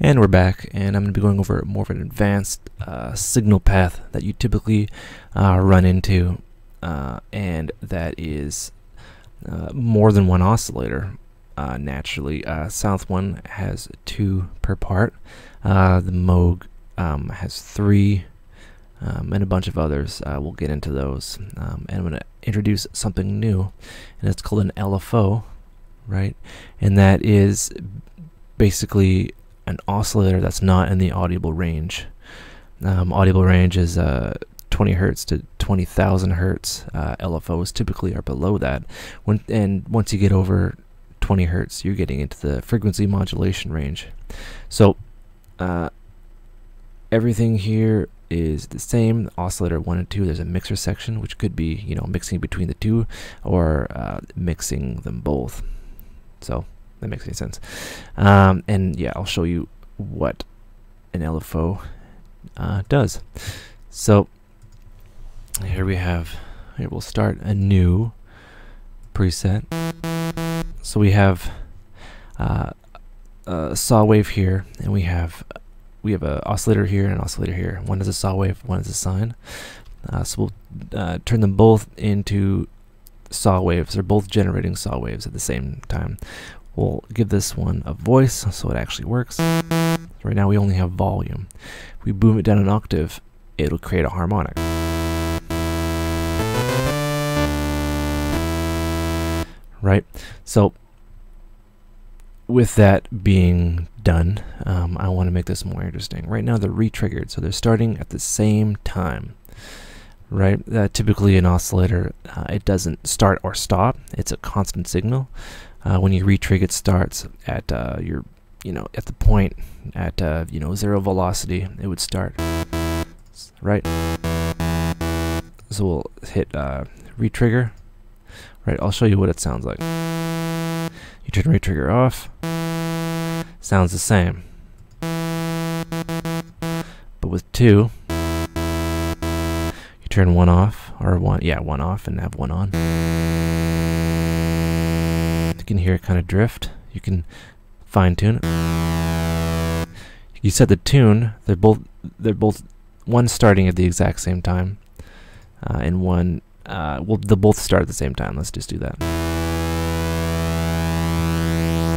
And we're back, and I'm going to be going over more of an advanced signal path that you typically run into, and that is more than one oscillator. Naturally, South one has 2 per part. The Moog has 3, and a bunch of others. We'll get into those, and I'm going to introduce something new, and it's called an LFO, right? And that is basically an oscillator that's not in the audible range. Audible range is 20 hertz to 20,000 hertz. LFOs typically are below that. And once you get over 20 hertz, you're getting into the frequency modulation range. So everything here is the same. Oscillator 1 and 2, there's a mixer section, which could be, you know, mixing between the two or mixing them both. So that makes any sense. And yeah, I'll show you what an LFO does. So here we'll start a new preset. So we have a saw wave here, and we have an oscillator here and an oscillator here. One is a saw wave, one is a sine. So we'll turn them both into saw waves. They're both generating saw waves at the same time. We'll give this one a voice so it actually works. Right now we only have volume. If we boom it down an octave, it'll create a harmonic. Right? So with that being done, I want to make this more interesting. Right now they're re-triggered, so they're starting at the same time. Right? Typically an oscillator, it doesn't start or stop. It's a constant signal. When you re-trigger, it starts at at the point at 0 velocity. It would start, right? So we'll hit re-trigger. Right, I'll show you what it sounds like. You turn re-trigger off. Sounds the same. But with 2, you turn one off, or one off and have one on. You can hear it kind of drift. You can fine tune it. You set the tune. They're both one starting at the exact same time, and one they'll both start at the same time. Let's just do that.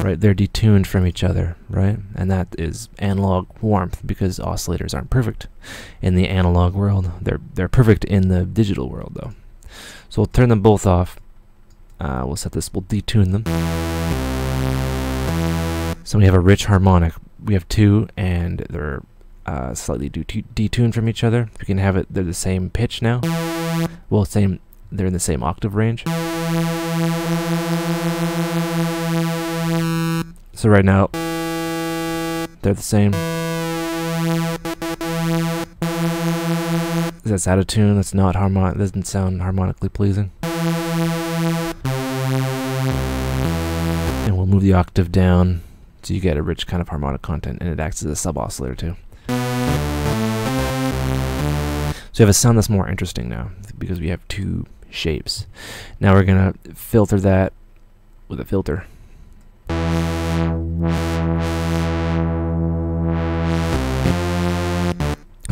Right, they're detuned from each other, right? And that is analog warmth, because oscillators aren't perfect in the analog world. They're perfect in the digital world, though. So we'll turn them both off. We'll detune them. So we have a rich harmonic. We have 2, and they're slightly detuned from each other. We can have it, they're the same pitch now. Well, they're in the same octave range. So right now, they're the same. That's out of tune. That's not harmonic. Doesn't sound harmonically pleasing. And we'll move the octave down so you get a rich kind of harmonic content, and it acts as a sub-oscillator too. So you have a sound that's more interesting now, because we have 2 shapes. Now we're gonna filter that with a filter.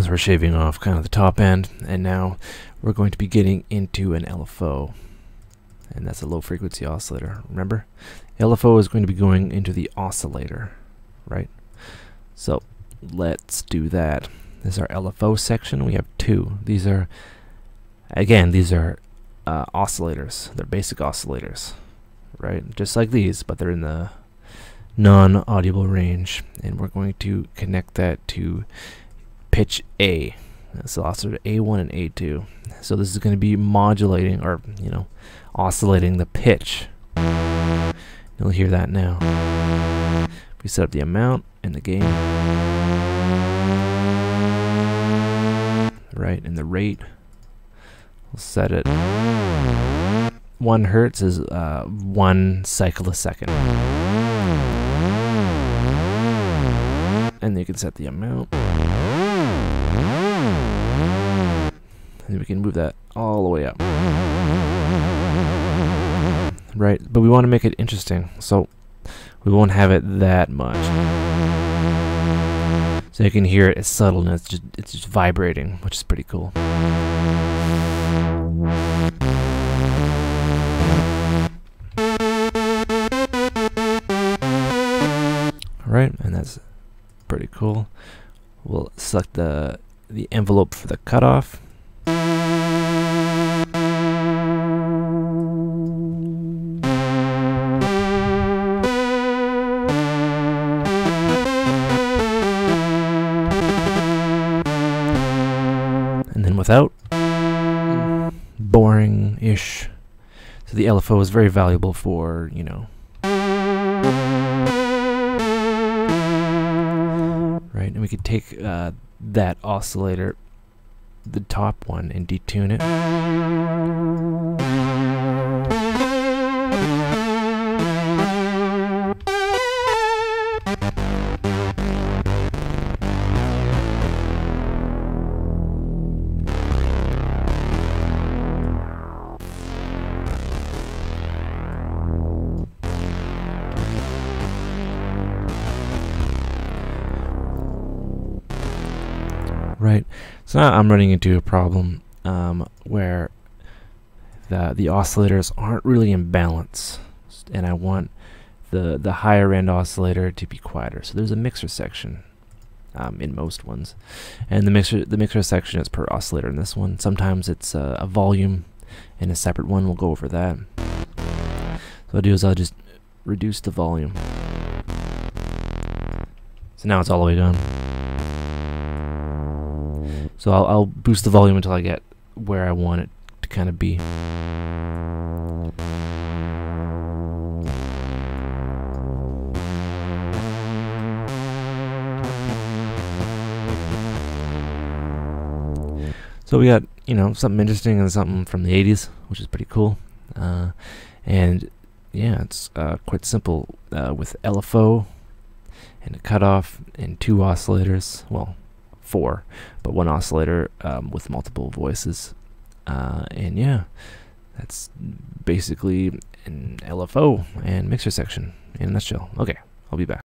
So we're shaving off kind of the top end, and now we're going to be getting into an LFO, and that's a low frequency oscillator. Remember, LFO is going to be going into the oscillator, right? So let's do that. This is our LFO section. We have 2. These are oscillators. They're basic oscillators, right? Just like these, but they're in the non-audible range, and we're going to connect that to pitch A. So oscillator A1 and A2. So this is going to be modulating, or oscillating the pitch. You'll hear that now. We set up the amount and the gain, right, and the rate. We'll set it. 1 hertz is 1 cycle a second. And you can set the amount. And we can move that all the way up. Right, but we want to make it interesting, so we won't have it that much. So you can hear it, it's subtle and it's just vibrating, which is pretty cool. Alright, and that's pretty cool. We'll select the envelope for the cutoff. And then without, boring-ish. So the LFO is very valuable for, you know, right? And we could take that oscillator, the top one, and detune it. Right, so now I'm running into a problem where the oscillators aren't really in balance, and I want the higher end oscillator to be quieter. So there's a mixer section in most ones, and the mixer section is per oscillator in this one. Sometimes it's a volume and a separate one. We'll go over that. So what I'll do is I'll just reduce the volume. So now it's all the way down. So I'll boost the volume until I get where I want it to kind of be. So we got, you know, something interesting and something from the 80s, which is pretty cool. And yeah, it's quite simple with LFO and a cutoff and 2 oscillators. Well, 4, but 1 oscillator with multiple voices, and yeah, that's basically an LFO and mixer section in a nutshell. Okay, I'll be back.